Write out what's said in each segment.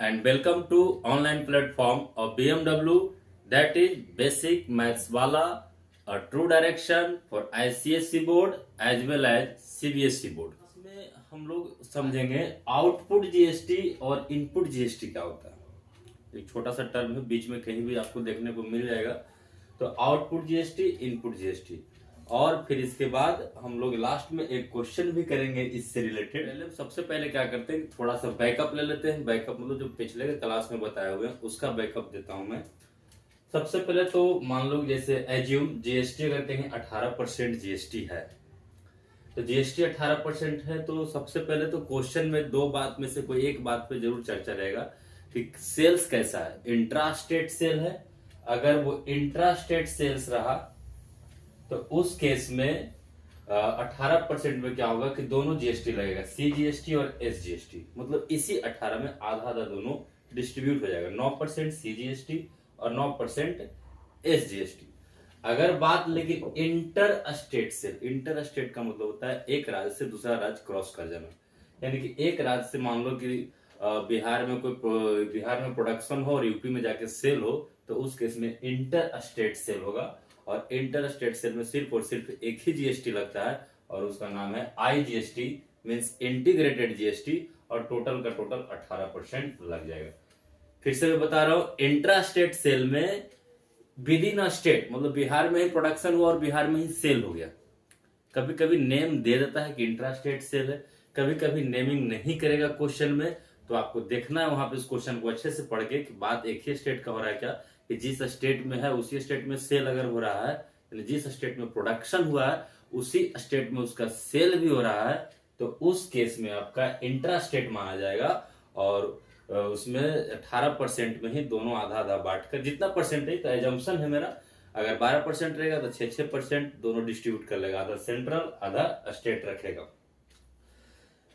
and welcome to online platform of BMW, that is Basic Maths Wala, a true direction for ICSE board as well as CBSE board. इसमें हम लोग समझेंगे output GST और input GST क्या होता है। एक छोटा सा टर्म है, बीच में कहीं भी आपको देखने को मिल जाएगा। तो आउटपुट जीएसटी, इनपुट जीएसटी, और फिर इसके बाद हम लोग लास्ट में एक क्वेश्चन भी करेंगे इससे रिलेटेड। सबसे पहले क्या करते हैं, थोड़ा सा बैकअप ले लेते हैं। बैकअप मतलब जो पिछले क्लास में बताए हुए हैं उसका बैकअप देता हूं मैं। सबसे पहले तो मान लो जैसे एज्यूम जीएसटी अगर कहीं 18% जीएसटी है, तो जीएसटी 18% है, तो सबसे पहले तो क्वेश्चन में दो बात में से कोई एक बात पे जरूर चर्चा रहेगा कि सेल्स कैसा है। इंट्रा स्टेट सेल है, अगर वो इंट्रा स्टेट सेल्स रहा तो उस केस में 18% में क्या होगा कि दोनों जीएसटी लगेगा, सी जीएसटी और एस जीएसटी। मतलब इसी 18 में आधा आधा दोनों डिस्ट्रीब्यूट हो जाएगा, 9% सी जीएसटी और 9% एस जीएसटी। अगर बात लेकिन इंटर स्टेट से, इंटर स्टेट का मतलब होता है एक राज्य से दूसरा राज्य क्रॉस कर जाना। यानी कि एक राज्य से मान लो कि बिहार में प्रोडक्शन हो और यूपी में जाके सेल हो, तो उस केस में इंटर स्टेट सेल होगा। और इंटर स्टेट सेल में सिर्फ और सिर्फ एक ही जीएसटी लगता है और उसका नाम है आईजीएसटी, मींस इंटीग्रेटेड जीएसटी, और टोटल का टोटल 18% लग जाएगा। फिर से मैं बता रहा हूं, इंट्रा स्टेट सेल में विद इन स्टेट मतलब बिहार में ही प्रोडक्शन हुआ और बिहार में ही सेल हो गया। कभी कभी नेम दे देता है कि इंट्रा स्टेट सेल है, कभी कभी नेमिंग नहीं करेगा क्वेश्चन में, तो आपको देखना है वहां पे इस क्वेश्चन को अच्छे से पढ़ के कि बात एक ही स्टेट का हो रहा है क्या, कि जिस स्टेट में है उसी स्टेट में सेल अगर हो रहा है, यानी जिस स्टेट में प्रोडक्शन हुआ है उसी स्टेट में उसका सेल भी हो रहा है, तो उस केस में आपका इंट्रा स्टेट माना जाएगा। और उसमें 18% में ही दोनों आधा आधा बांट कर, जितना परसेंट है, तो एजम्पशन है मेरा, अगर 12% रहेगा तो 6% दोनों डिस्ट्रीब्यूट कर लेगा, आधा सेंट्रल आधा स्टेट रखेगा।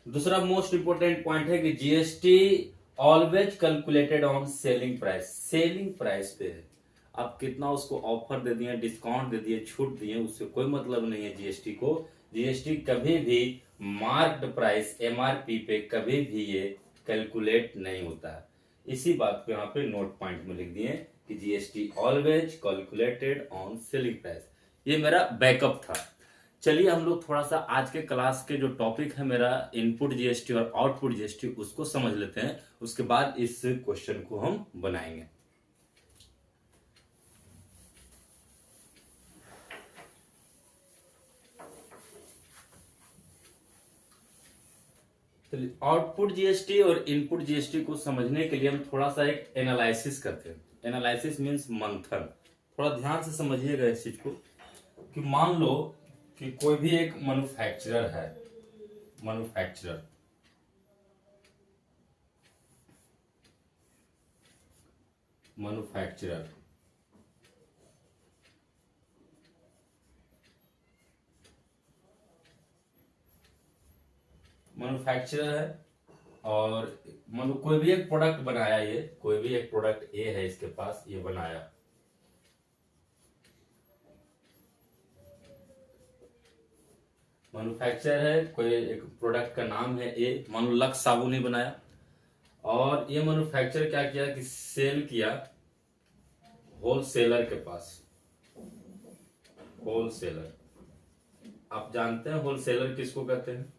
दूसरा मोस्ट इंपोर्टेंट पॉइंट है कि GST always calculated on selling price. Selling price पे है, आप कितना उसको ऑफर दे दिए, डिस्काउंट दे दिए, छूट दिए, उससे कोई मतलब नहीं है जीएसटी को। जीएसटी कभी भी मार्क्ड प्राइस एमआरपी पे कभी भी ये कैलकुलेट नहीं होता है। इसी बात को यहाँ पे नोट पॉइंट में लिख दिए कि GST always calculated on selling price. ये मेरा बैकअप था। चलिए हम लोग थोड़ा सा आज के क्लास के जो टॉपिक है मेरा इनपुट जीएसटी और आउटपुट जीएसटी, उसको समझ लेते हैं, उसके बाद इस क्वेश्चन को हम बनाएंगे। चलिए आउटपुट जीएसटी और इनपुट जीएसटी को समझने के लिए हम थोड़ा सा एक एनालिसिस करते हैं। एनालिसिस मीन्स मंथन। थोड़ा ध्यान से समझिएगा इस चीज को कि मान लो कि कोई भी एक मैन्युफैक्चरर है, मैन्युफैक्चरर मैन्युफैक्चरर है और मतलब कोई भी एक प्रोडक्ट बनाया, ये कोई भी एक प्रोडक्ट ए है इसके पास, ये बनाया। मैन्युफैक्चरर है, कोई एक प्रोडक्ट का नाम है ए, मान लो लक्स साबुन ही बनाया, और ये मैन्युफैक्चरर क्या किया कि सेल किया होलसेलर के पास। होलसेलर, आप जानते हैं होलसेलर किसको कहते हैं?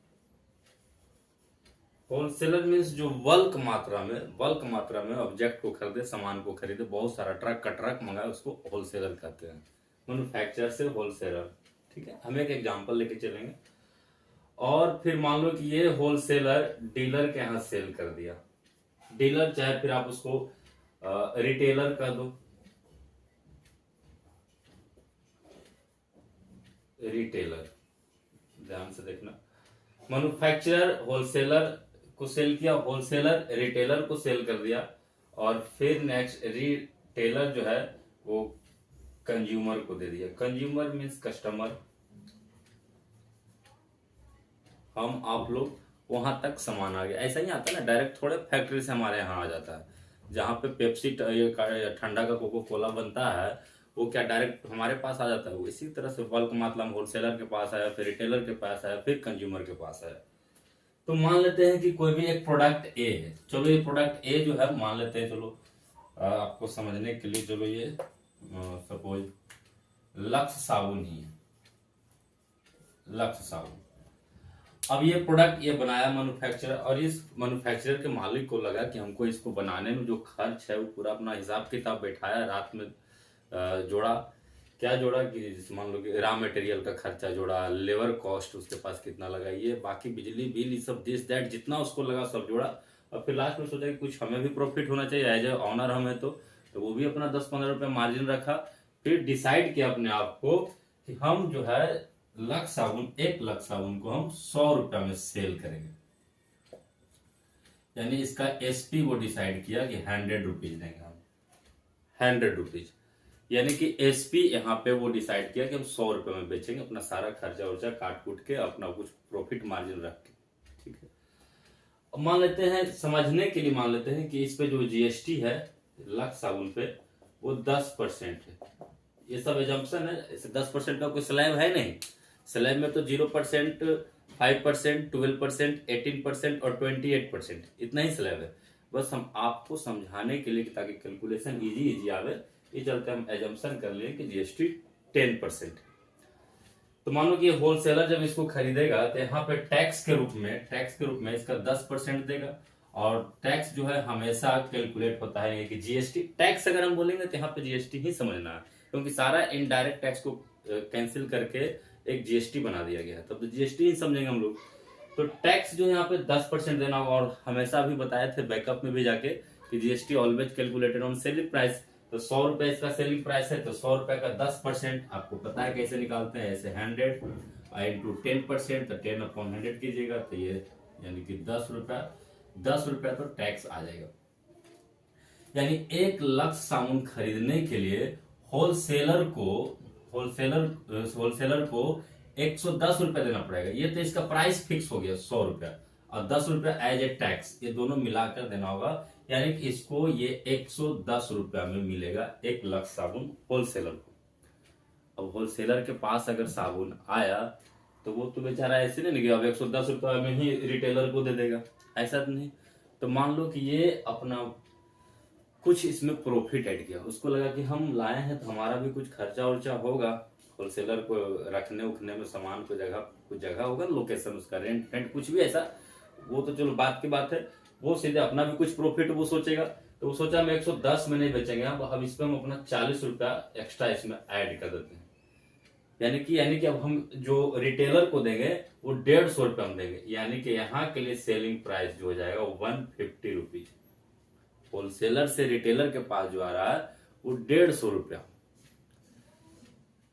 होलसेलर मीन्स जो बल्क मात्रा में ऑब्जेक्ट को खरीदे, सामान को खरीदे, बहुत सारा ट्रक का ट्रक मंगाए, उसको होलसेलर कहते हैं। मैन्युफैक्चरर से होलसेलर, ठीक है। हम एक एग्जांपल लेके चलेंगे। और फिर मान लो कि ये होलसेलर डीलर के यहाँ सेल कर दिया। डीलर चाहे फिर आप उसको रिटेलर कर दो, रिटेलर, ध्यान से देखना। मैन्युफैक्चरर होलसेलर को सेल किया, होलसेलर रिटेलर को सेल कर दिया, और फिर नेक्स्ट रिटेलर जो है वो कंज्यूमर को दे दिया। कंज्यूमर मीन्स कस्टमर, हम आप लोग वहां तक सामान आ गया। ऐसा ही आता है ना, डायरेक्ट थोड़े फैक्ट्री से हमारे यहाँ आ जाता है। जहां पे पेप्सी ठंडा का कोको कोला बनता है, वो क्या डायरेक्ट हमारे पास आ जाता है? वो इसी तरह से बल्क मात्रा में होलसेलर के पास आया, फिर रिटेलर के पास आया, फिर कंज्यूमर के पास आया। तो मान लेते हैं कि कोई भी एक प्रोडक्ट ए है। चलो ये प्रोडक्ट ए जो है मान लेते हैं, चलो आपको समझने के लिए, चलो ये सपोज लक्स साबुन ही है, लक्स साबुन। अब ये प्रोडक्ट ये बनाया मैन्युफैक्चरर, और इस मैन्युफैक्चरर के मालिक को लगा कि हमको इसको बनाने में जो खर्च है वो पूरा अपना हिसाब किताब बैठाया, रात में जोड़ा, क्या जोड़ा कि मान लो कि रॉ मटेरियल का खर्चा जोड़ा, लेबर कॉस्ट उसके पास कितना लगा, ये बाकी बिजली बिल, ये सब दिस दैट जितना उसको लगा सब जोड़ा, और फिर लास्ट में सोचा कि कुछ हमें भी प्रॉफिट होना चाहिए, एज ए ऑनर हमें तो वो भी अपना 10-15 रुपये मार्जिन रखा। फिर डिसाइड किया अपने आप को कि हम जो है लक्स साबुन, एक लक्स साबुन को हम 100 रुपया में सेल करेंगे, यानी इसका एसपी वो डिसाइड किया कि 100 रुपीज देंगे हम, 100 रुपीज, यानी कि एसपी यहाँ पे वो डिसाइड किया कि हम 100 रुपए में बेचेंगे, अपना सारा खर्चा उर्चा काट कूट के, अपना कुछ प्रॉफिट मार्जिन रख के, ठीक है। अब मान लेते हैं, समझने के लिए मान लेते हैं कि इस पे जो जीएसटी है लक्स साबुन पे वो 10% है। ये सब एजम्पशन है, इसे 10% का कोई स्लैब है नहीं। स्लैब में तो 0%, 5%, 12%, 18% और 28% इतना ही स्लैब है। बस हम आपको समझाने के लिए ताकि कैलकुलेशन इजी आवे, ये चलते हम एजम्पशन कर लिए कि जीएसटी 10%। तो मान लो कि होलसेलर जब इसको खरीदेगा तो यहाँ पे टैक्स के रूप में इसका 10% देगा, और टैक्स जो है हमेशा कैलकुलेट होता है कि जीएसटी टैक्स, अगर हम बोलेंगे तो यहाँ पे जीएसटी ही समझना है, क्योंकि सारा इनडायरेक्ट टैक्स को कैंसिल करके एक जीएसटी बना दिया गया है, तब तो जीएसटी ही समझेंगे हम लोग। तो टैक्स जो है यहाँ पे 10% देना होगा, और हमेशा भी बताए थे बैकअप में भी जाके कि GST always calculated on selling price. तो 100 रुपए इसका सेलिंग प्राइस है, तो 100 रुपए का 10% आपको पता है कैसे निकालते हैं, ऐसे 100 इंटू 10%, तो 10/100 कीजिएगा, तो ये यानी कि 10 रुपया तो टैक्स आ जाएगा। यानी 1 लाख साबुन खरीदने के लिए होलसेलर को 110 रुपया देना पड़ेगा। ये तो इसका प्राइस फिक्स हो गया 100 रुपया, और 10 रुपया एज ए टैक्स, ये दोनों मिलाकर देना होगा, यानी कि इसको ये 110 रुपया में मिलेगा 1 लाख साबुन होलसेलर को। अब होलसेलर के पास अगर साबुन आया तो वो तो बेचारा ऐसे नहीं कि अब 110 रुपया में ही रिटेलर को दे देगा, ऐसा तो नहीं। तो मान लो कि ये अपना कुछ इसमें प्रॉफिट ऐड किया, उसको लगा कि हम लाए हैं तो हमारा भी कुछ खर्चा उर्चा होगा, होलसेलर को रखने उखने में, सामान को कुछ जगह होगा, लोकेशन उसका रेंट कुछ भी ऐसा, वो तो चलो बात की बात है, वो सीधे अपना भी कुछ प्रॉफिट वो सोचेगा। तो वो सोचा हम 110 में नहीं बेचेंगे, अब इस पे हम अपना 40 रुपया एक्स्ट्रा इसमें ऐड कर देते हैं, यानी कि अब हम जो रिटेलर को देंगे वो 150 रुपया हम देंगे, यानी कि यहाँ के लिए सेलिंग प्राइस जो हो जाएगा 150 रुपीज। होलसेलर से रिटेलर के पास जो आ रहा है वो 150 रुपया।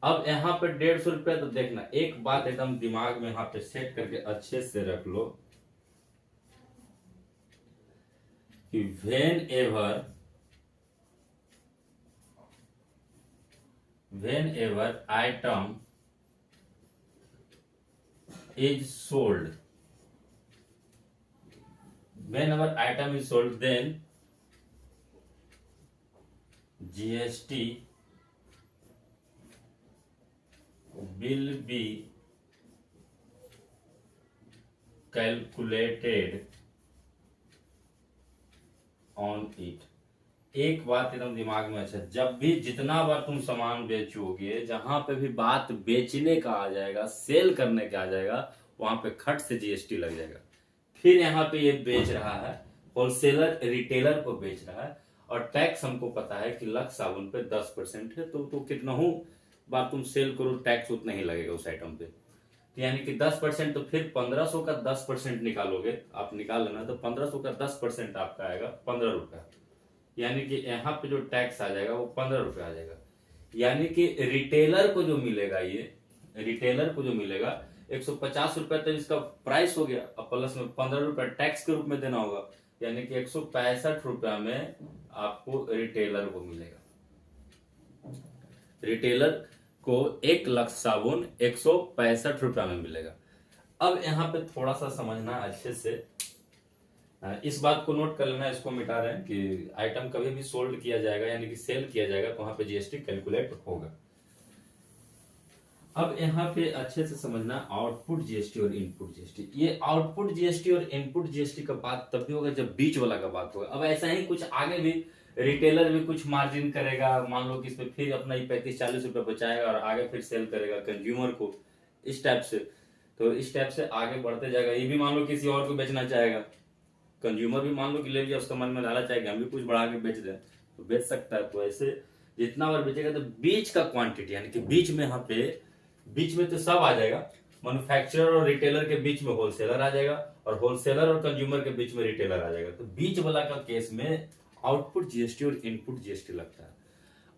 अब यहाँ पे 150 रुपया, तो देखना एक बात एकदम दिमाग में यहाँ पे सेट करके अच्छे से रख लो कि whenever item is sold, then GST will be calculated on it। एक बात एकदम दिमाग में, अच्छा जब भी जितना बार तुम सामान बेचोगे, जहां पे भी बात बेचने का आ जाएगा, सेल करने का आ जाएगा, वहां पे खट से जीएसटी लग जाएगा। फिर यहाँ पे ये बेच रहा है, होलसेलर रिटेलर को बेच रहा है, और टैक्स हमको पता है कि लक्स साबुन पे 10% है, तो कितना हूं बार तुम सेल करो टैक्स उतना ही लगेगा उस आइटम पे, यानी कि 10%, तो फिर 1500 का 10% निकालोगे, आप निकाल लेना, तो 1500 का 10% आपका आएगा 15 रुपया, यानी कि यहाँ पे जो टैक्स आ जाएगा वो 15 रुपया आ जाएगा। यानी कि रिटेलर को जो मिलेगा 150 रुपया तो इसका प्राइस हो गया, अब प्लस में 15 रुपया टैक्स के रूप में देना होगा, यानी कि 165 रुपया में आपको रिटेलर को मिलेगा। रिटेलर को 1 लाख साबुन 165 रुपया में मिलेगा। अब यहाँ पे थोड़ा सा समझना अच्छे से, इस बात को नोट कर लेना, इसको मिटा रहे हैं कि आइटम कभी भी सोल्ड किया जाएगा यानी कि सेल किया जाएगा तो वहां पे जीएसटी कैलकुलेट होगा। अब यहाँ पे अच्छे से समझना आउटपुट जीएसटी और इनपुट जीएसटी। ये आउटपुट जीएसटी और इनपुट जीएसटी का बात तब भी होगा जब बीच वाला का बात होगा। अब ऐसा ही कुछ आगे भी रिटेलर भी कुछ मार्जिन करेगा, मान लो कि इसमें फिर अपना ही 35-40 रुपए बचाएगा और आगे फिर सेल करेगा कंज्यूमर को, इस टाइप से। तो इस टाइप से आगे बढ़ते जाएगा। ये भी मान लो किसी और को बेचना चाहेगा, कंज्यूमर भी मान लो कि ले लिया, उसका मन में लालच आएगा हम भी कुछ बढ़ा के बेच दें, तो बेच सकता है। तो ऐसे जितना बार बेचेगा तो बीच का क्वांटिटी, यानी कि बीच में यहाँ पे बीच में तो सब आ जाएगा, मैन्युफैक्चरर और रिटेलर के बीच में होलसेलर आ जाएगा और होलसेलर और कंज्यूमर के बीच में रिटेलर आ जाएगा। तो बीच वाला का केस में आउटपुट जीएसटी और इनपुट जीएसटी लगता है।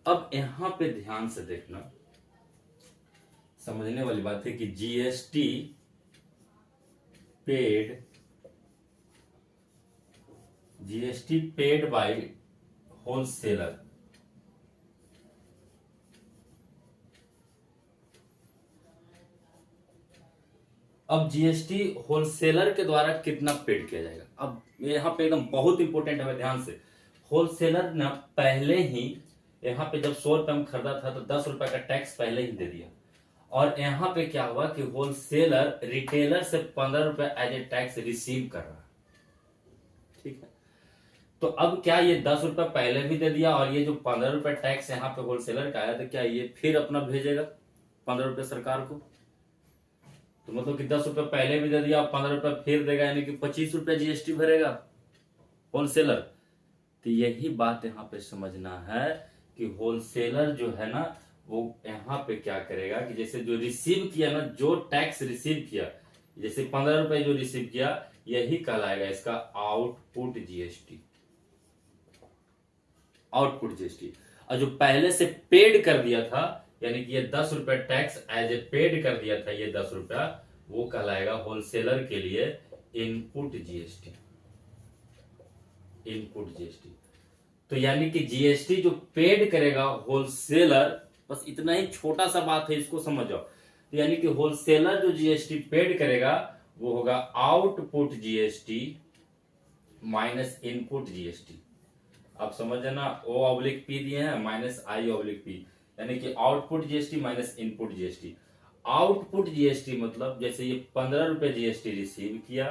अब यहां पे ध्यान से देखना, समझने वाली बात है कि जीएसटी पेड बाय होलसेलर। अब जीएसटी होलसेलर के द्वारा कितना पेड किया जाएगा। अब यहाँ पे एकदम बहुत इंपॉर्टेंट है, ध्यान से। होलसेलर ने पहले ही यहाँ पे जब 100 रुपए में खरीदा था तो 10 रुपए का टैक्स पहले ही दे दिया, और यहाँ पे क्या हुआ कि होलसेलर रिटेलर से 15 रुपए एज ए टैक्स रिसीव कर रहा है, ठीक है। तो अब क्या ये 10 रुपए पहले भी दे दिया और ये जो 15 रुपए टैक्स यहाँ पे होलसेलर का आया, तो क्या ये फिर अपना भेजेगा 15 रुपए सरकार को? तो मतलब कि 10 रुपए पहले भी दे दिया, 15 रुपए फिर देगा, यानी कि 25 रुपए जीएसटी भरेगा होलसेलर। तो यही बात यहाँ पे समझना है कि होलसेलर जो है ना, वो यहाँ पे क्या करेगा कि जैसे जो रिसीव किया ना, जो टैक्स रिसीव किया, जैसे 15 रुपए जो रिसीव किया, यही कहलाएगा इसका आउटपुट जीएसटी। Output GST. और जो पहले से पेड कर दिया था, यानी कि ये 10 रुपए टैक्स एज ए पेड कर दिया था, ये 10 रुपया, वो कहलाएगा होलसेलर के लिए इनपुट जीएसटी। Input GST. तो यानी कि जीएसटी जो पेड करेगा होलसेलर, बस इतना ही छोटा सा बात है, इसको समझ जाओ। तो यानी कि होलसेलर जो जीएसटी पेड करेगा वो होगा output GST minus input GST. आप समझ ना, O/P दिए हैं माइनस I/P, यानी कि output GST minus input GST. Output GST मतलब जैसे ये 15 रुपए जीएसटी रिसीव किया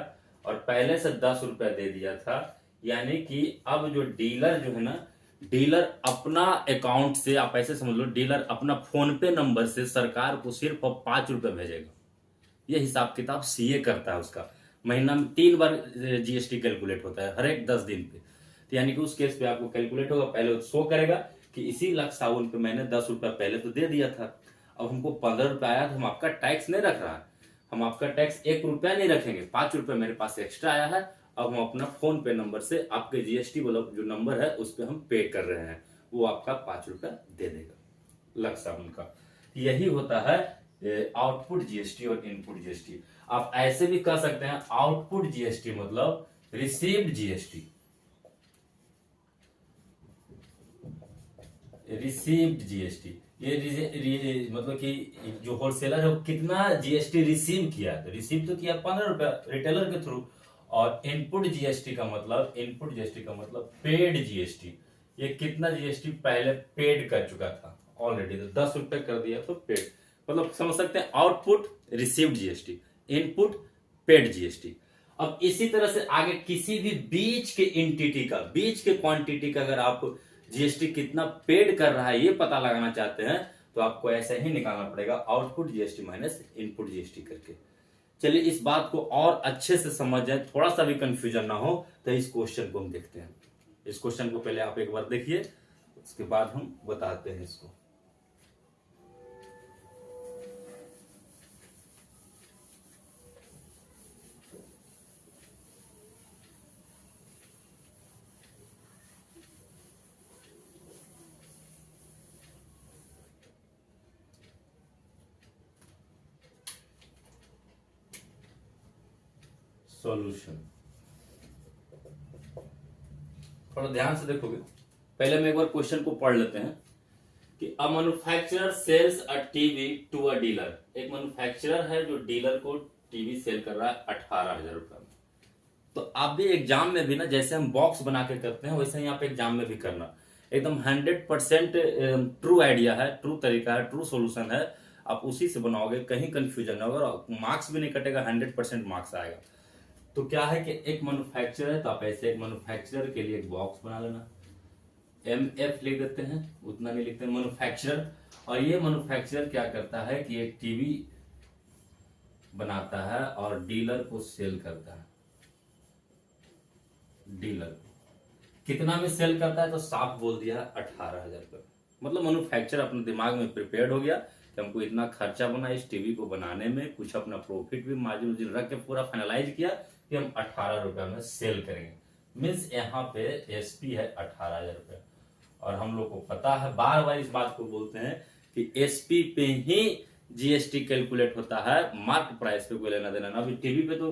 और पहले से 10 रुपए दे दिया था, यानी कि अब जो डीलर जो है ना, डीलर अपना अकाउंट से, आप ऐसे समझ लो, डीलर अपना फोन पे नंबर से सरकार को सिर्फ 5 रुपए भेजेगा। ये हिसाब किताब सीए करता है, उसका महीना में 3 बार जीएसटी कैलकुलेट होता है, हर एक 10 दिन पे। तो यानी कि उस केस पे आपको कैलकुलेट होगा, पहले शो करेगा कि इसी लाख साबुन पे मैंने 10 रुपया पहले तो दे दिया था, अब हमको 15 रुपया आया, तो हम आपका टैक्स नहीं रख रहा है, हम आपका टैक्स 1 रुपया नहीं रखेंगे, 5 रुपया मेरे पास एक्स्ट्रा आया है, अब हम अपना फोन पे नंबर से आपके जीएसटी वाला जो नंबर है उस पर हम पे कर रहे हैं, वो आपका 5 रुपया दे देगा लाख साबुन का। यही होता है आउटपुट जीएसटी और इनपुट जीएसटी। आप ऐसे भी कह सकते हैं आउटपुट जीएसटी मतलब रिसीव्ड जीएसटी। रिसीव्ड जीएसटी, ये मतलब कि जो होलसेलर है वो कितना जीएसटी रिसीव किया, तो रिसीव तो किया 15 रुपया रिटेलर के थ्रू। और इनपुट जीएसटी का मतलब पेड जीएसटी, ये कितना जीएसटी पहले पेड कर चुका था ऑलरेडी, तो 10 रुपए कर दिया तो पेड, मतलब समझ सकते हैं output received GST, input paid GST. अब इसी तरह से आगे किसी भी बीच के एंटिटी का, बीच के क्वांटिटी का अगर आप जीएसटी कितना पेड कर रहा है ये पता लगाना चाहते हैं, तो आपको ऐसे ही निकालना पड़ेगा output GST minus input GST करके। चलिए इस बात को और अच्छे से समझ जाए, थोड़ा सा भी कंफ्यूजन ना हो, तो इस क्वेश्चन को हम देखते हैं। इस क्वेश्चन को पहले आप एक बार देखिए, उसके बाद हम बताते हैं इसको। सॉल्यूशन थोड़ा ध्यान से देखोगे, पहले हम एक बार क्वेश्चन को पढ़ लेते हैं कि a manufacturer sells a TV to a dealer. एक मैन्युफैक्चरर है जो डीलर को टीवी सेल कर रहा है 18,000 रुपए में। तो आप भी एग्जाम में भी ना, जैसे हम बॉक्स बना के करते हैं वैसे ही आप एग्जाम में भी करना, एकदम 100% ट्रू आइडिया है, ट्रू तरीका है, ट्रू सॉल्यूशन है। आप उसी से बनाओगे, कहीं कंफ्यूजन नहीं होगा और मार्क्स भी नहीं कटेगा, 100% मार्क्स आएगा। तो क्या है कि एक मैन्युफैक्चरर है, तो आप ऐसे एक मैन्युफैक्चरर के लिए एक बॉक्स बना लेना, MF लिख देते हैं, उतना नहीं लिखते मैन्युफैक्चरर। और ये मैन्युफैक्चरर क्या करता है कि एक टीवी बनाता है और डीलर को सेल करता है। डीलर कितना में सेल करता है, तो साफ बोल दिया 18,000 रुपये। मतलब मैन्युफैक्चरर अपने दिमाग में प्रिपेयर्ड हो गया कि हमको इतना खर्चा बना इस टीवी को बनाने में, कुछ अपना प्रॉफिट भी मार्जिन रख के पूरा फाइनलाइज किया कि हम 18 रुपए में सेल करेंगे। मीन्स यहाँ पे एसपी है 18,000 रुपये। और हम लोग को पता है, बार बार इस बात को बोलते हैं कि एसपी पे ही जीएसटी कैलकुलेट होता है, मार्क प्राइस पे कोई लेना देना ना। अभी टीवी पे तो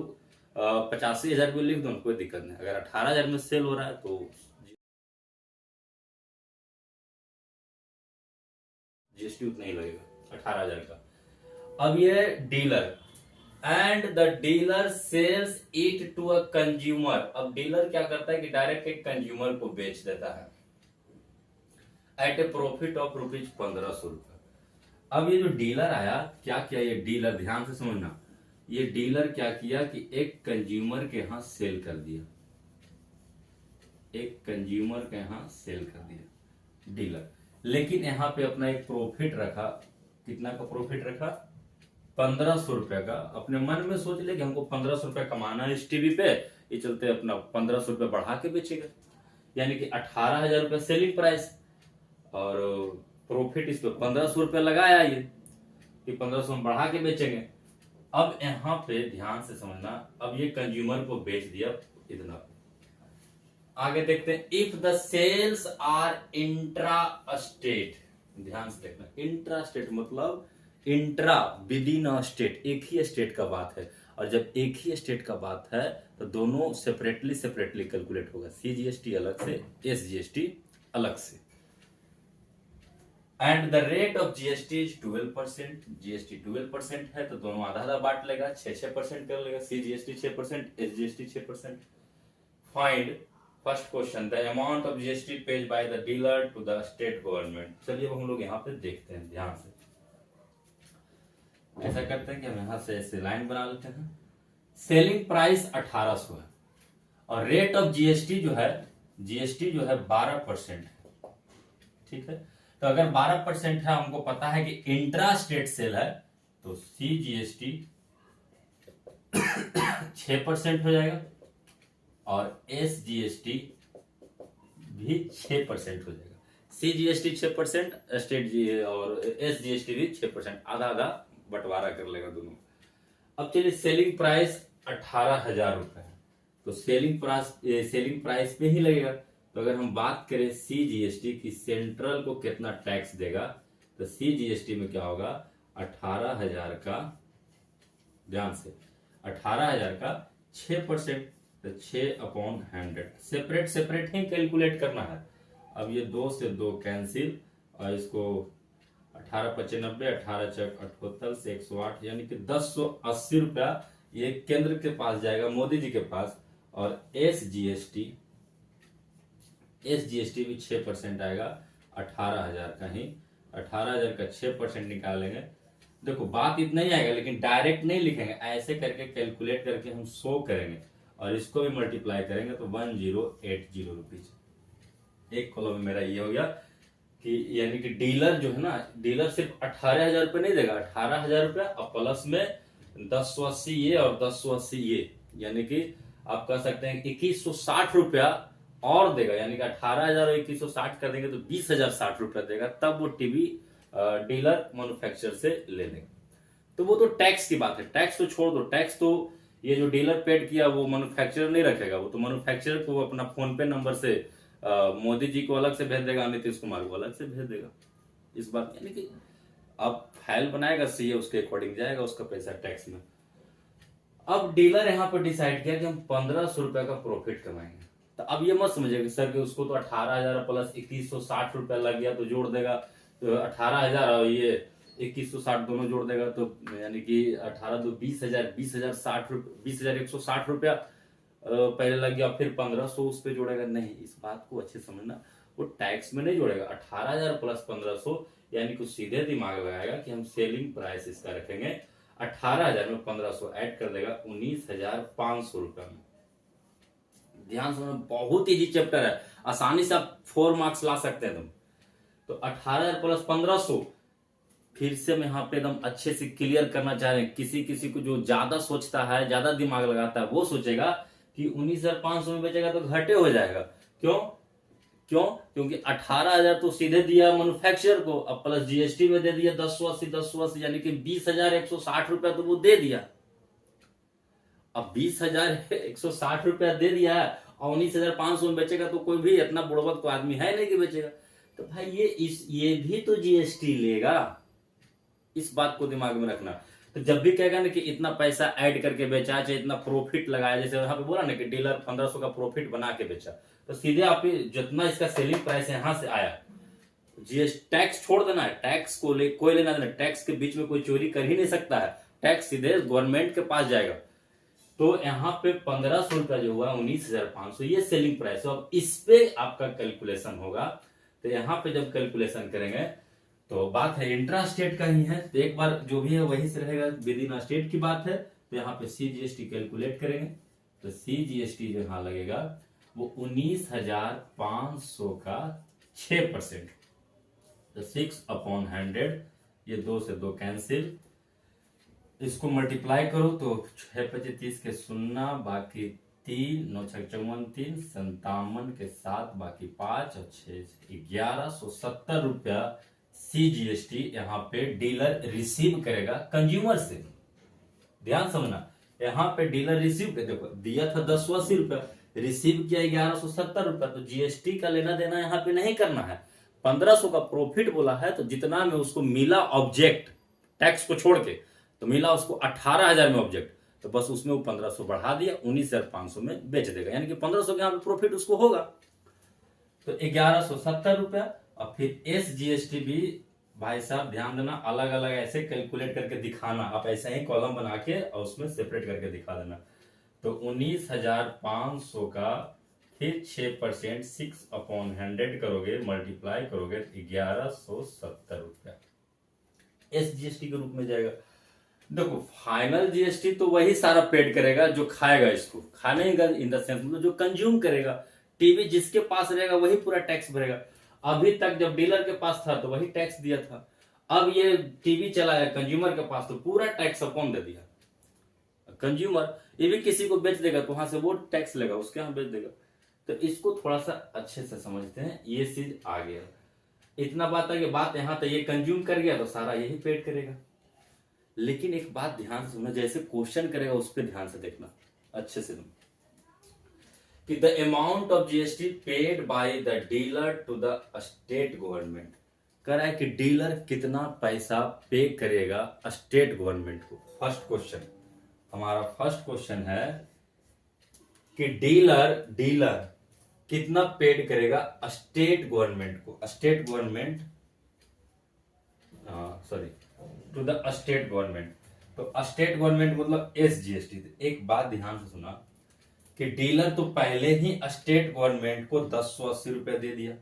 85,000 रुपये लिख दो, कोई दिक्कत नहीं। अगर 18,000 में सेल हो रहा है तो जीएसटी उतना ही लगेगा 18,000 का। अब ये dealer and the dealer sells it to a consumer. अब डीलर क्या करता है कि डायरेक्ट एक कंज्यूमर को बेच देता है एट ए प्रॉफिट ऑफ ₹1500। अब ये जो डीलर आया, क्या किया ये डीलर, ध्यान से समझना, ये डीलर क्या किया कि एक कंज्यूमर के यहां सेल कर दिया, एक कंज्यूमर के यहां सेल कर दिया डीलर। लेकिन यहां पे अपना एक प्रॉफिट रखा, कितना का प्रॉफिट रखा, 1500 रुपए का। अपने मन में सोच ले कि हमको 1500 रुपए कमाना है इस टीवी पे, ये चलते अपना 1500 रुपए बढ़ा के बेचेगा, यानी कि 18,000 रुपए सेलिंग प्राइस और प्रॉफिट इस पे 1500 रुपए लगाया ये कि 1500 हम बढ़ा के बेचेंगे। अब यहां पे ध्यान से समझना, अब ये कंज्यूमर को बेच दिया इतना। आगे देखते हैं, if the sales are intra state, ध्यान से देखना, इंट्रा स्टेट मतलब intra within a state, एक ही स्टेट का बात है। और जब एक ही स्टेट का बात है तो दोनों सेपरेटली सेपरेटली कैलकुलेट होगा, सीजीएसटी अलग से, एसजीएसटी अलग से। And the rate of GST is 12%, GST 12% है तो दोनों आधा आधा बांट लेगा, 6% कर लेगा, CGST 6%, SGST 6%। Find first question, the amount of GST paid by the dealer to the state government. चलिए हम लोग यहाँ पे देखते हैं, ध्यान से ऐसा करते हैं कि हम यहां से ऐसे लाइन बना लेते हैं। सेलिंग प्राइस 1800 है और रेट ऑफ जीएसटी जो है, जीएसटी जो है 12% है, ठीक है। तो अगर 12% है, हमको पता है कि इंट्रा स्टेट सेल है, तो सीजीएसटी 6% हो जाएगा और एसजीएसटी भी 6% हो जाएगा। सीजीएसटी 6%, स्टेट और एसजीएसटी भी 6%, आधा आधा बंटवारा कर लेगा दोनों। अब चलिए, सेलिंग प्राइस 18,000 रुपए है तो सेलिंग प्राइस पे ही लगेगा। तो अगर हम बात करें सीजीएसटी की, सेंट्रल को कितना टैक्स देगा, तो सीजीएसटी में क्या होगा, 18,000 का, ध्यान से, 18,000 का 6%, तो 6/100, सेपरेट सेपरेट ही कैलकुलेट करना है। अब ये 2 से 2 कैंसिल और इसको 18×5 = 90, 18×4 = 108, यानी कि 1080 रुपया ये केंद्र के पास जाएगा, मोदी जी के पास। और एसजीएसटी भी 6% आएगा, 18,000 का ही, 18,000 का 6% निकालेंगे। देखो बात इतना ही आएगा, लेकिन डायरेक्ट नहीं लिखेंगे, ऐसे करके कैलकुलेट करके हम शो करेंगे और इसको भी मल्टीप्लाई करेंगे तो 1080 रुपीज। एक कॉलम मेरा ये हो गया कि यानी कि डीलर जो है ना, डीलर सिर्फ 18,000 रुपये नहीं देगा, 18,000 रुपया और प्लस में 1080 ये और 1080 ये, यानी कि आप कह सकते हैं 2160 रुपया और देगा, यानी कि 18,000 और 2160 कर देंगे तो 20,060 रुपया देगा, तब वो टीवी डीलर मैन्युफैक्चरर से ले लेगा। तो वो तो टैक्स की बात है, टैक्स तो छोड़ दो, टैक्स तो ये जो डीलर पेड किया वो मैन्युफैक्चरर नहीं रखेगा, वो तो मैन्युफैक्चरर को अपना फोन पे नंबर से मोदी जी को अलग से भेज देगा, नीतीश कुमार को अलग से भेज देगा। इस बात यानी कि अब फाइल बनाएगा सीए, उसके अकॉर्डिंग जाएगा उसका पैसा टैक्स में। अब डीलर यहाँ पर डिसाइड किया कि हम 1,500 रुपया का प्रॉफिट कमाएंगे। तो अब ये मत समझिए कि सर कि उसको तो 18,000 प्लस 2160 रुपया लग गया तो जोड़ देगा, तो 18,000 और ये 2160 दोनों जोड़ देगा, तो यानी कि 18 तो 20,000, 20,160 रुपया पहले लग गया, फिर 1,500 उस पे जोड़ेगा। नहीं, इस बात को अच्छे समझना, वो टैक्स में नहीं जोड़ेगा। 18,000 प्लस 1,500 यानी कि सीधे दिमाग लगाएगा कि हम सेलिंग प्राइस इसका रखेंगे 18,000 में 1,500 ऐड कर देगा 19,500 रुपए में। ध्यान सुनो, बहुत इजी चैप्टर है, आसानी से आप 4 मार्क्स ला सकते हैं तुम। तो 18,000 प्लस 1,500, फिर से हम यहाँ पे एकदम अच्छे से क्लियर करना चाह रहे हैं। किसी किसी को जो ज्यादा सोचता है, ज्यादा दिमाग लगाता है, वो सोचेगा कि 19,500 में बेचेगा तो घाटे हो जाएगा। क्यों? क्योंकि 18,000 तो सीधे दिया मैन्युफैक्चरर को, अब प्लस जीएसटी में दे दिया 1080 यानी कि 20,160 रुपया तो वो दे दिया। अब 20,160 रुपया दे दिया है और 19,500 में बेचेगा तो कोई भी इतना बुड़बक तो आदमी है नहीं कि बेचेगा। तो भाई ये भी तो जीएसटी लेगा, इस बात को दिमाग में रखना। तो जब भी कहेगा ना कि इतना पैसा ऐड करके बेचा, चाहे इतना प्रॉफिट लगाया, जैसे यहाँ पे बोला ना कि डीलर 1,500 का प्रॉफिट बना के बेचा, तो सीधे आप जितना इसका सेलिंग प्राइस यहां से आया, जीएसटी टैक्स छोड़ देना है, टैक्स को कोई लेना देना, टैक्स के बीच में कोई चोरी कर ही नहीं सकता है, टैक्स सीधे गवर्नमेंट के पास जाएगा। तो यहाँ पे 1,500 रुपया जो हुआ 19,500, ये सेलिंग प्राइस है। अब इस पे आपका कैलकुलेशन होगा। तो यहाँ पे जब कैलकुलेशन करेंगे तो बात है इंट्रा स्टेट का ही है, तो एक बार जो भी है वही से रहेगा, विद इन स्टेट की बात है। तो यहाँ पे CGST कैलकुलेट करेंगे, तो CGST जो यहाँ लगेगा वो 19,500 का 6%, तो 6/100, ये 2 से 2 कैंसिल, इसको मल्टीप्लाई करो तो 6×25 के 0, बाकी 3, 9 6 54 3, 57 के 7, बाकी 5 और 6 1170 रुपया CGST यहाँ पे डीलर रिसीव करेगा कंज्यूमर से। ध्यान समझना, यहाँ पे डीलर रिसीव कर, देखो दिया था 1080 रुपया, रिसीव किया 1170 रुपया, तो जीएसटी का लेना देना यहाँ पे नहीं करना है। 1,500 का प्रॉफिट बोला है, तो जितना में उसको मिला ऑब्जेक्ट टैक्स को छोड़ के, तो मिला उसको 18,000 में ऑब्जेक्ट, तो बस उसमें वो 1,500 बढ़ा दिया, 19,500 में बेच देगा, यानी कि 1,500 के यहाँ पे प्रॉफिट उसको होगा। तो 1170 रुपया। और फिर SGST भी भाई साहब ध्यान देना, अलग अलग ऐसे कैलकुलेट करके दिखाना, आप ऐसे ही कॉलम बना के और उसमें सेपरेट करके दिखा देना। तो 19,500 का फिर 6%, 6/100 करोगे, मल्टीप्लाई करोगे, 1170 रुपया SGST के रूप में जाएगा। देखो फाइनल जीएसटी तो वही सारा पेड करेगा जो खाएगा, इसको खाने का इन द सेंस मतलब जो कंज्यूम करेगा। टीवी जिसके पास रहेगा वही पूरा टैक्स भरेगा। अभी तक जब डीलर के पास था तो वही टैक्स दिया था, अब ये टीवी चला है कंज्यूमर के पास तो पूरा टैक्स अपॉन दे दिया कंज्यूमर। ये भी किसी को बेच देगा तो वहां से वो टैक्स लेगा, उसके यहाँ बेच देगा। तो इसको थोड़ा सा अच्छे से समझते हैं, ये चीज आ गया। इतना बात है कि बात यहाँ तो ये कंज्यूम कर गया तो सारा यही पेड करेगा। लेकिन एक बात ध्यान से सुनना, जैसे क्वेश्चन करेगा उस पर ध्यान से देखना अच्छे से कि the amount of GST paid by the dealer to the state government. कह रहा है कि डीलर कितना पैसा पे करेगा स्टेट गवर्नमेंट को। फर्स्ट क्वेश्चन, हमारा फर्स्ट क्वेश्चन है कि डीलर कितना पेड करेगा स्टेट गवर्नमेंट को, state government sorry to the state government. तो स्टेट गवर्नमेंट मतलब SGST। एक बात ध्यान से सुना कि डीलर तो पहले ही स्टेट गवर्नमेंट को 1080 रुपया दे दिया,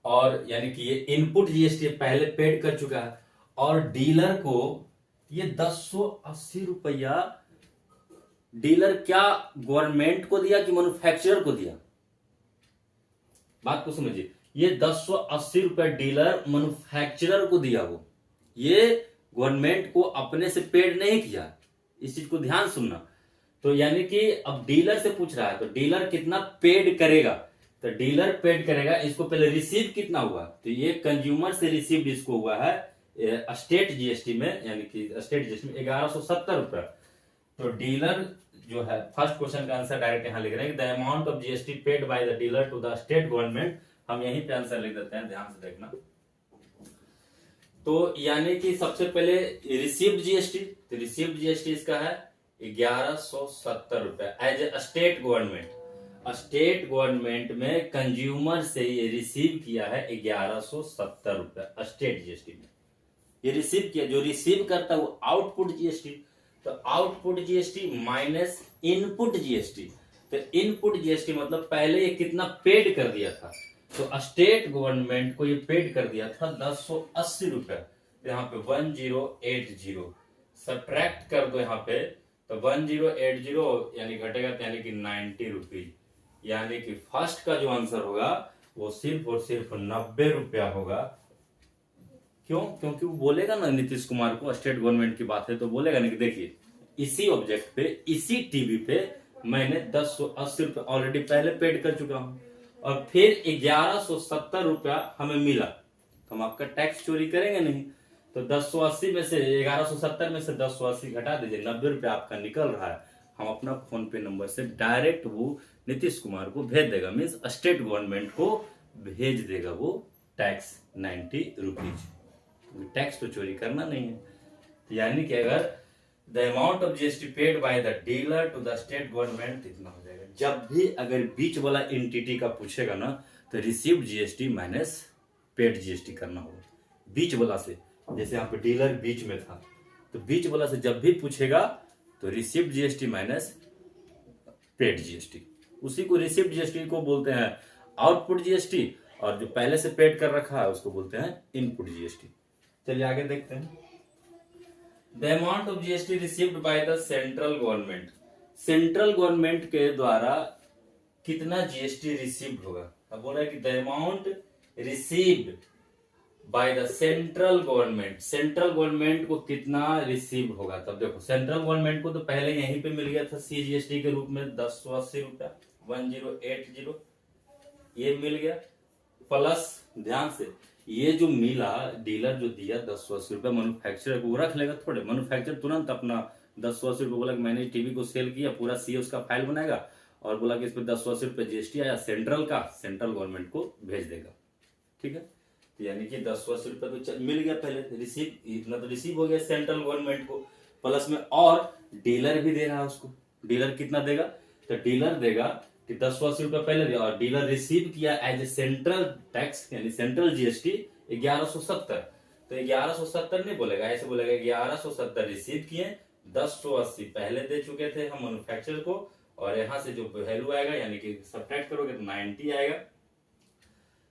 और यानी कि ये इनपुट जीएसटी पहले पेड कर चुका है, और डीलर को ये 1080 रुपया डीलर क्या गवर्नमेंट को दिया कि मैन्युफैक्चरर को दिया? बात को समझिए, ये 1080 रुपया डीलर मैन्युफैक्चरर को दिया, वो ये गवर्नमेंट को अपने से पेड नहीं किया। इस चीज को ध्यान सुनना। तो यानी कि अब डीलर से पूछ रहा है तो डीलर कितना पेड करेगा, तो डीलर पेड करेगा। इसको पहले रिसीव कितना हुआ, तो ये कंज्यूमर से रिसीव इसको हुआ है स्टेट जीएसटी में, यानी कि स्टेट जीएसटी में 1170 रुपया। तो डीलर जो है, फर्स्ट क्वेश्चन का आंसर डायरेक्ट यहां लिख रहे हैं, the amount of GST paid by the dealer to the state government. हम यहीं पे आंसर लिख देते हैं, ध्यान से देखना। तो यानी कि सबसे पहले रिसीव्ड जीएसटी, तो रिसीव्ड जीएसटी इसका है 1170 रुपया as a state government. State government में कंज्यूमर से ये रिसीव किया है 1170 रुपया स्टेट जीएसटी में। ये रिसीव किया, जो रिसीव करता है वो आउटपुट जीएसटी। तो output GST minus input GST, तो इनपुट जीएसटी मतलब पहले ये कितना पेड कर दिया था, तो स्टेट गवर्नमेंट को ये पेड कर दिया था 1080 रुपया। यहाँ पे 1080 सब्ट्रैक्ट कर दो यहाँ पे, तो 1080 यानी घटेगा तो यानी कि 90 रुपीज, यानी कि फर्स्ट का जो आंसर होगा वो सिर्फ और सिर्फ 90 रुपया होगा। क्यों? क्योंकि वो बोलेगा ना नीतीश कुमार को, स्टेट गवर्नमेंट की बात है तो बोलेगा ना कि देखिए इसी ऑब्जेक्ट पे, इसी टीवी पे मैंने 1080 रुपये ऑलरेडी पहले पेड कर चुका हूं और फिर 1170 रुपया हमें मिला, तो हम आपका टैक्स चोरी करेंगे नहीं। तो 1080 में से 1170 में से 1080 घटा दीजिए, 90 रुपया आपका निकल रहा है। हम अपना फोन पे नंबर से डायरेक्ट वो नीतीश कुमार को भेज देगा, मीन्स स्टेट गवर्नमेंट को भेज देगा वो टैक्स 90 रुपीज। टैक्स तो चोरी करना नहीं है, यानी कि अगर the amount of GST paid by the dealer to the state government इतना हो जाएगा। जब भी अगर बीच वाला एंटिटी का पूछेगा ना तो received GST minus paid GST करना होगा बीच वाला से। जैसे यहाँ पे डीलर बीच में था, तो बीच वाला से जब भी पूछेगा तो received GST minus paid GST, उसी को रिसीव्ड जीएसटी को बोलते हैं आउटपुट जीएसटी, और जो पहले से पेड कर रखा है उसको बोलते हैं इनपुट जीएसटी। चलिए आगे देखते हैं। The amount of GST received by the central government, central government के द्वारा कितना जीएसटी रिसीव्ड होगा। अब बोल रहा है कि the amount received by the central government, central government को कितना रिसीव होगा। तब देखो सेंट्रल गवर्नमेंट को तो पहले यहीं पे मिल गया था सीजीएसटी के रूप में 1080 रुपया 1080, ये मिल गया, प्लस ध्यान से ये जो मिला डीलर जो दिया 1080 रुपया, मैन्युफैक्चरर को रख लेगा थोड़े, मैन्युफैक्चरर तुरंत अपना 1080 रुपये बोला कि मैंने टीवी को सेल किया, पूरा सीए उसका फाइल बनाएगा और बोला कि इस पर 1080 रुपये जीएसटी आया सेंट्रल का, सेंट्रल गवर्नमेंट को भेज देगा। ठीक है, तो यानी कि 1080 रुपये तो मिल गया पहले, रिसीव इतना तो रिसीव हो गया सेंट्रल गवर्नमेंट को, प्लस में और डीलर भी दे रहा है उसको। डीलर कितना देगा, तो डीलर देगा कि 1080 रुपये पहले दिया और डीलर रिसीव किया एज ए सेंट्रल टैक्स यानी सेंट्रल जीएसटी 1170, तो 1170 नहीं बोलेगा, ऐसे बोलेगा 1170 रिसीव किए, 1080 पहले दे चुके थे हम मैन्युफैक्चरर को, और यहाँ से जो वैल्यू आएगा यानी कि सब्ट्रैक्ट करोगे तो 90 आएगा,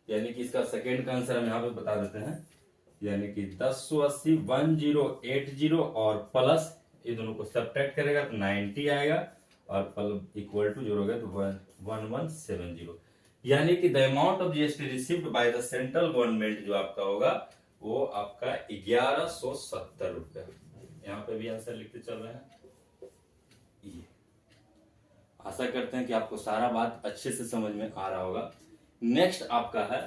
यानी कि इसका सेकेंड का आंसर हम यहाँ पे बता देते हैं, यानी कि 1080 1080 और प्लस ये दोनों को सब्ट्रैक्ट करेगा तो 90 आएगा और इक्वल टू जोड़ोगे तो 1170, यानी कि the amount of GST received by the central government जो आपका होगा वो आपका 1170 रुपया। यहाँ पे भी आंसर लिखते चल रहे हैं। ये आशा करते हैं कि आपको सारा बात अच्छे से समझ में आ रहा होगा। नेक्स्ट आपका है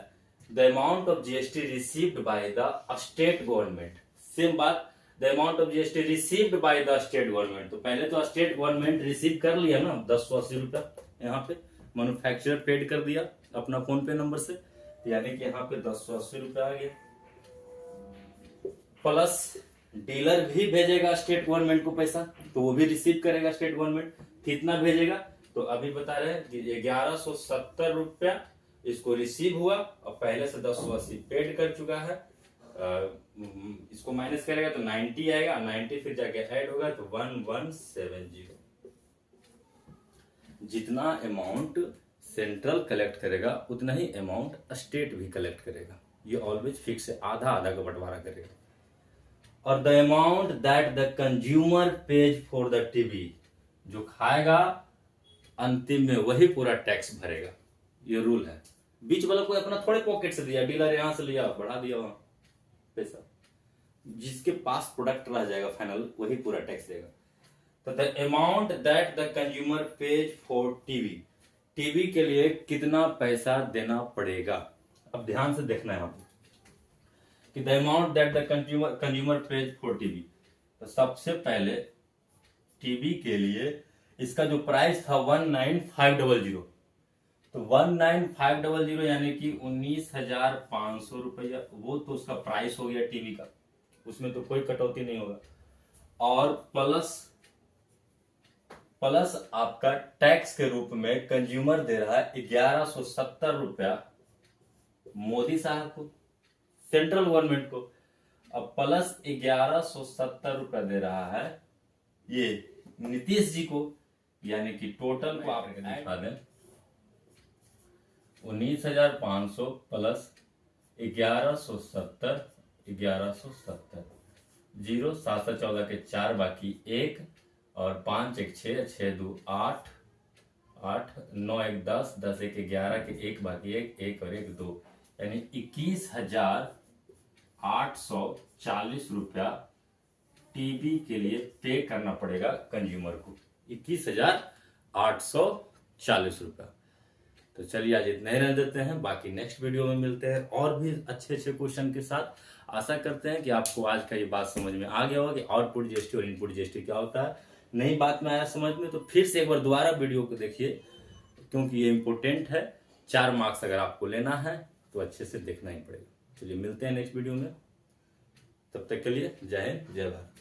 the amount of GST received by the state government, same बात, the amount of GST received by the state government, तो पहले तो स्टेट गवर्नमेंट रिसीव कर लिया ना 1080 रुपया, यहाँ पे मैन्युफैक्चरर पेड कर दिया अपना फोन पे नंबर से, यानी कि यहाँ पे 1080 रुपया आ गया, प्लस डीलर भी भेजेगा स्टेट गवर्नमेंट को पैसा, तो वो भी रिसीव करेगा स्टेट गवर्नमेंट, कितना भेजेगा, तो अभी बता रहे हैं कि 1170 रुपया इसको रिसीव हुआ और पहले से 1080 पेड कर चुका है, इसको माइनस करेगा तो 90 आएगा, 90 फिर जाके ऐड होगा तो 1170। जितना अमाउंट सेंट्रल कलेक्ट करेगा उतना ही अमाउंट स्टेट भी कलेक्ट करेगा, ये ऑलवेज फिक्स है, आधा आधा का बंटवारा करेगा। और the amount that the consumer page for the TV, जो खाएगा अंतिम में वही पूरा टैक्स भरेगा, ये रूल है। बीच वाला कोई अपना थोड़े पॉकेट से दिया, डीलर यहां से लिया बढ़ा दिया वहां पैसा, जिसके पास प्रोडक्ट रह जाएगा फाइनल वही पूरा टैक्स देगा। तो the amount that the consumer page for TV, TV के लिए कितना पैसा देना पड़ेगा, अब ध्यान से देखना है आपको कि the amount that the consumer page for TV, तो सबसे पहले टीवी के लिए इसका जो प्राइस था 19500, तो 19500 यानी कि 19,500 रुपया, वो तो उसका प्राइस हो गया टीवी का, उसमें तो कोई कटौती नहीं होगा। और प्लस आपका टैक्स के रूप में कंज्यूमर दे रहा है 1170 रुपया मोदी साहब को, सेंट्रल गवर्नमेंट को, अब प्लस 1170 रुपया दे रहा है ये नीतीश जी को, यानी कि टोटल को आप दिखा दें 19,500 प्लस 1170 जीरो 714 के 4 बाकी 1 और 5 1 6 6 2 8 8 9 1 10 10 1 11 के 1 बाकी 1 1 और 1 2 यानी 21,840 रुपया टीवी के लिए पे करना पड़ेगा कंज्यूमर को। 21,840 रुपया। तो चलिए आज इतना ही रह देते हैं, बाकी नेक्स्ट वीडियो में मिलते हैं और भी अच्छे अच्छे क्वेश्चन के साथ। आशा करते हैं कि आपको आज का ये बात समझ में आ गया होगा कि आउटपुट जीएसटी और इनपुट जीएसटी क्या होता है। नई बात में आया समझ में तो फिर से एक बार दोबारा वीडियो को देखिए, क्योंकि ये इंपॉर्टेंट है। 4 मार्क्स अगर आपको लेना है तो अच्छे से देखना ही पड़ेगा। चलिए मिलते हैं नेक्स्ट वीडियो में, तब तक के लिए जय हिंद जय भारत।